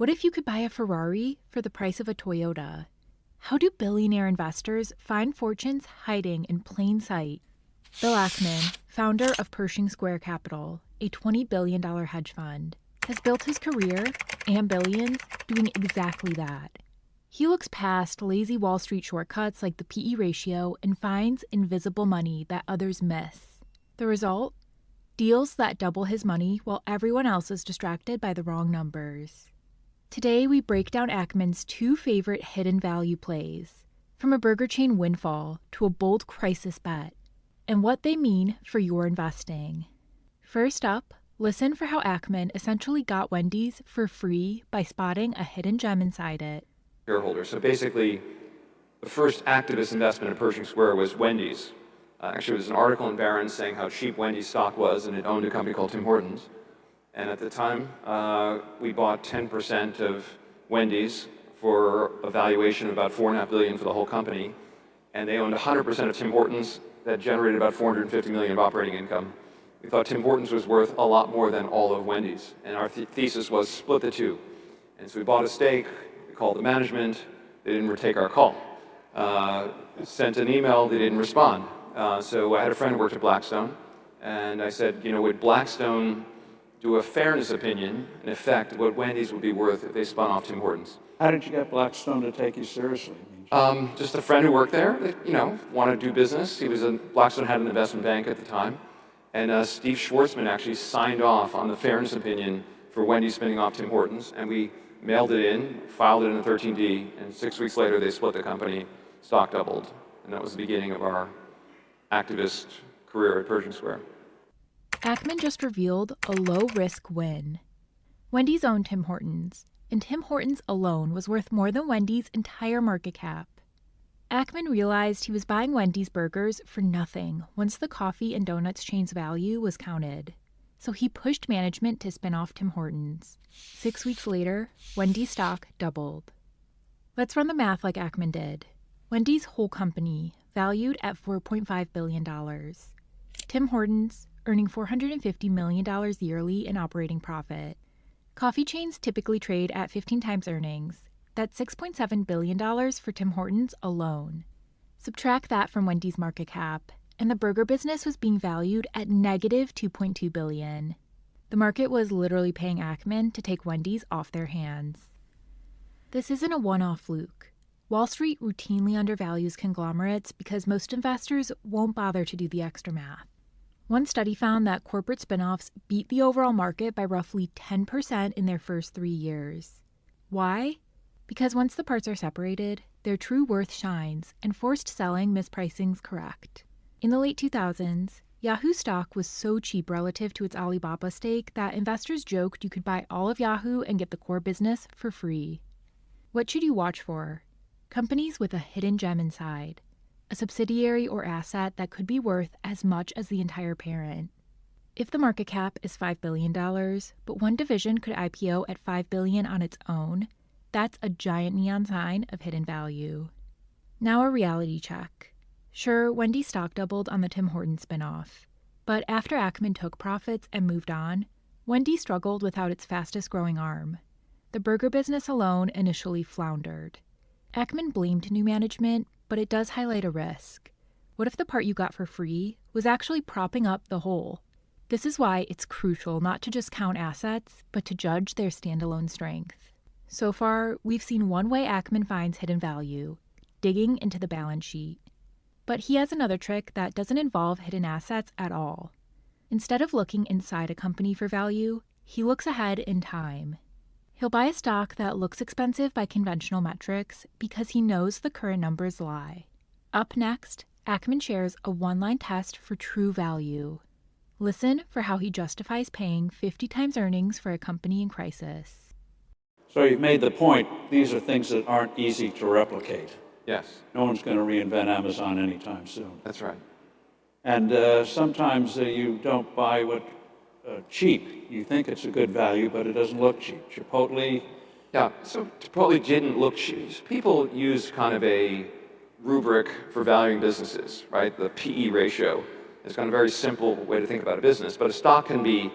What if you could buy a Ferrari for the price of a Toyota? How do billionaire investors find fortunes hiding in plain sight? Bill Ackman, founder of Pershing Square Capital, a $20 billion hedge fund, has built his career and billions doing exactly that. He looks past lazy Wall Street shortcuts like the PE ratio and finds invisible money that others miss. The result? Deals that double his money while everyone else is distracted by the wrong numbers. Today, we break down Ackman's two favorite hidden value plays, from a burger chain windfall to a bold crisis bet, and what they mean for your investing. First up, listen for how Ackman essentially got Wendy's for free by spotting a hidden gem inside it. Shareholders. So basically, the first activist investment in Pershing Square was Wendy's. Actually, it was an article in Barron's saying how cheap Wendy's stock was, and it owned a company called Tim Hortons. And at the time, we bought 10% of Wendy's for a valuation of about $4.5 billion for the whole company. And they owned 100% of Tim Hortons that generated about $450 million of operating income. We thought Tim Hortons was worth a lot more than all of Wendy's. And our thesis was split the two. And so we bought a stake, we called the management, they didn't take our call. Sent an email, they didn't respond. So I had a friend who worked at Blackstone, and I said, would Blackstone do a fairness opinion, in effect, what Wendy's would be worth if they spun off Tim Hortons? How did you get Blackstone to take you seriously? Just a friend who worked there that, wanted to do business. Blackstone had an investment bank at the time. And Steve Schwartzman actually signed off on the fairness opinion for Wendy's spinning off Tim Hortons. And we mailed it in, filed it in a 13D, and 6 weeks later they split the company, stock doubled. And that was the beginning of our activist career at Pershing Square. Ackman just revealed a low-risk win. Wendy's owned Tim Hortons, and Tim Hortons alone was worth more than Wendy's entire market cap. Ackman realized he was buying Wendy's burgers for nothing once the coffee and donuts chain's value was counted. So he pushed management to spin off Tim Hortons. 6 weeks later, Wendy's stock doubled. Let's run the math like Ackman did. Wendy's whole company, valued at $4.5 billion. Tim Hortons, earning $450 million yearly in operating profit. Coffee chains typically trade at 15 times earnings. That's $6.7 billion for Tim Hortons alone. Subtract that from Wendy's market cap, and the burger business was being valued at negative $2.2 billion. The market was literally paying Ackman to take Wendy's off their hands. This isn't a one-off fluke. Wall Street routinely undervalues conglomerates because most investors won't bother to do the extra math. One study found that corporate spinoffs beat the overall market by roughly 10% in their first 3 years. Why? Because once the parts are separated, their true worth shines and forced selling mispricing's correct. In the late 2000s, Yahoo stock was so cheap relative to its Alibaba stake that investors joked you could buy all of Yahoo and get the core business for free. What should you watch for? Companies with a hidden gem inside. A subsidiary or asset that could be worth as much as the entire parent. If the market cap is $5 billion, but one division could IPO at $5 billion on its own, that's a giant neon sign of hidden value. Now a reality check. Sure, Wendy's stock doubled on the Tim Hortons spinoff, but after Ackman took profits and moved on, Wendy struggled without its fastest growing arm. The burger business alone initially floundered. Ackman blamed new management, but it does highlight a risk. What if the part you got for free was actually propping up the whole? This is why it's crucial not to just count assets, but to judge their standalone strength. So far, we've seen one way Ackman finds hidden value, digging into the balance sheet. But he has another trick that doesn't involve hidden assets at all. Instead of looking inside a company for value, he looks ahead in time. He'll buy a stock that looks expensive by conventional metrics because he knows the current numbers lie. Up next, Ackman shares a one-line test for true value. Listen for how he justifies paying 50 times earnings for a company in crisis. So you've made the point, these are things that aren't easy to replicate. Yes. No one's going to reinvent Amazon anytime soon. That's right. And sometimes you don't buy what cheap. You think it's a good value, but it doesn't look cheap. Chipotle. Yeah, so Chipotle didn't look cheap. People use kind of a rubric for valuing businesses, right? The PE ratio. It's kind of a very simple way to think about a business, but a stock can be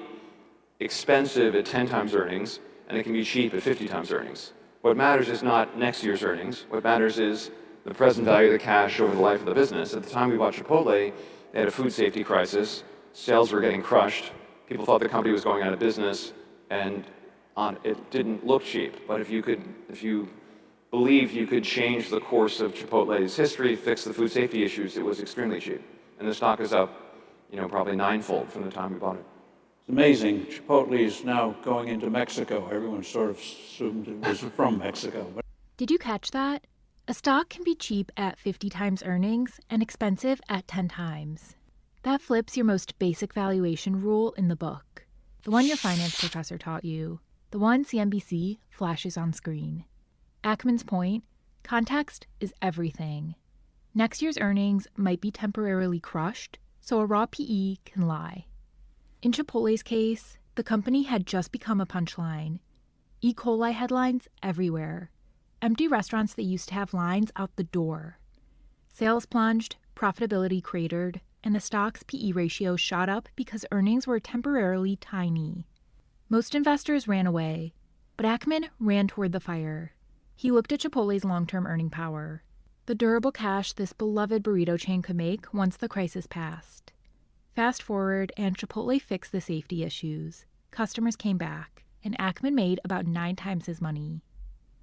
expensive at 10 times earnings and it can be cheap at 50 times earnings. What matters is not next year's earnings. What matters is the present value of the cash over the life of the business. At the time we bought Chipotle, they had a food safety crisis. Sales were getting crushed. People thought the company was going out of business, and it didn't look cheap. But if you believed you could change the course of Chipotle's history, fix the food safety issues, it was extremely cheap. And the stock is up, probably ninefold from the time we bought it. It's amazing. Chipotle is now going into Mexico. Everyone sort of assumed it was from Mexico. Did you catch that? A stock can be cheap at 50 times earnings and expensive at 10 times. That flips your most basic valuation rule in the book, the one your finance professor taught you, the one CNBC flashes on screen. Ackman's point, context is everything. Next year's earnings might be temporarily crushed, so a raw PE can lie. In Chipotle's case, the company had just become a punchline. E. coli headlines everywhere. Empty restaurants that used to have lines out the door. Sales plunged, profitability cratered, and the stock's PE ratio shot up because earnings were temporarily tiny. Most investors ran away, but Ackman ran toward the fire. He looked at Chipotle's long-term earning power, the durable cash this beloved burrito chain could make once the crisis passed. Fast forward, and Chipotle fixed the safety issues. Customers came back, and Ackman made about 9 times his money.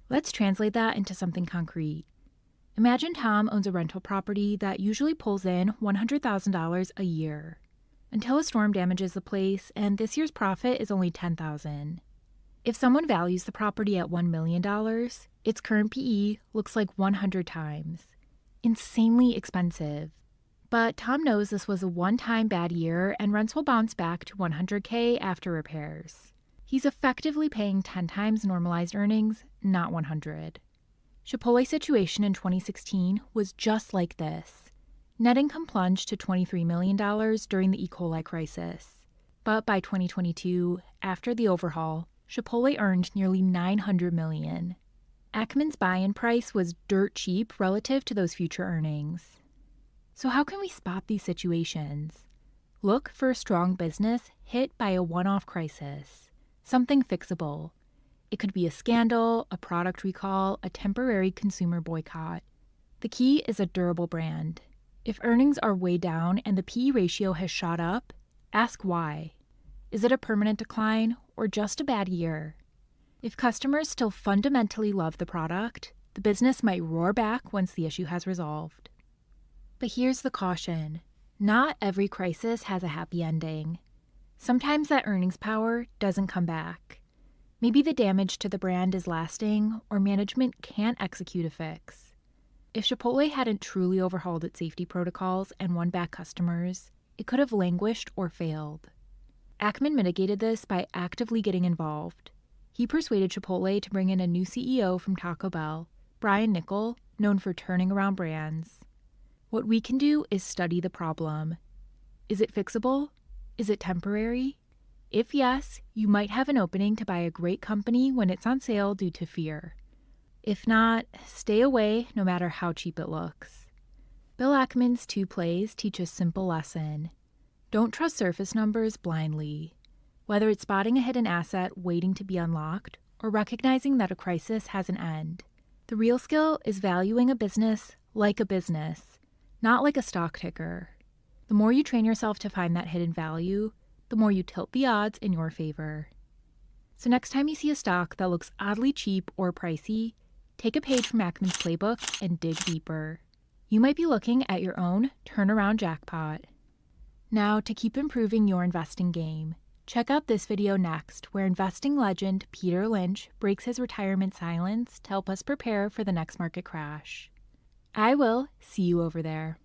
Let's translate that into something concrete. Imagine Tom owns a rental property that usually pulls in $100,000 a year, until a storm damages the place, and this year's profit is only $10,000. If someone values the property at $1 million, its current PE looks like 100 times. Insanely expensive. But Tom knows this was a one-time bad year, and rents will bounce back to $100K after repairs. He's effectively paying 10 times normalized earnings, not 100. Chipotle's situation in 2016 was just like this. Net income plunged to $23 million during the E. coli crisis. But by 2022, after the overhaul, Chipotle earned nearly $900 million. Ackman's buy-in price was dirt cheap relative to those future earnings. So how can we spot these situations? Look for a strong business hit by a one-off crisis. Something fixable. It could be a scandal, a product recall, a temporary consumer boycott. The key is a durable brand. If earnings are way down and the PE ratio has shot up, ask why. Is it a permanent decline or just a bad year? If customers still fundamentally love the product, the business might roar back once the issue has resolved. But here's the caution. Not every crisis has a happy ending. Sometimes that earnings power doesn't come back. Maybe the damage to the brand is lasting, or management can't execute a fix. If Chipotle hadn't truly overhauled its safety protocols and won back customers, it could have languished or failed. Ackman mitigated this by actively getting involved. He persuaded Chipotle to bring in a new CEO from Taco Bell, Brian Niccol, known for turning around brands. What we can do is study the problem. Is it fixable? Is it temporary? If yes, you might have an opening to buy a great company when it's on sale due to fear. If not, stay away no matter how cheap it looks. Bill Ackman's 2 plays teach a simple lesson. Don't trust surface numbers blindly. Whether it's spotting a hidden asset waiting to be unlocked or recognizing that a crisis has an end, the real skill is valuing a business like a business, not like a stock ticker. The more you train yourself to find that hidden value, the more you tilt the odds in your favor. So next time you see a stock that looks oddly cheap or pricey, take a page from Ackman's playbook and dig deeper. You might be looking at your own turnaround jackpot. Now, to keep improving your investing game, check out this video next, where investing legend Peter Lynch breaks his retirement silence to help us prepare for the next market crash. I will see you over there.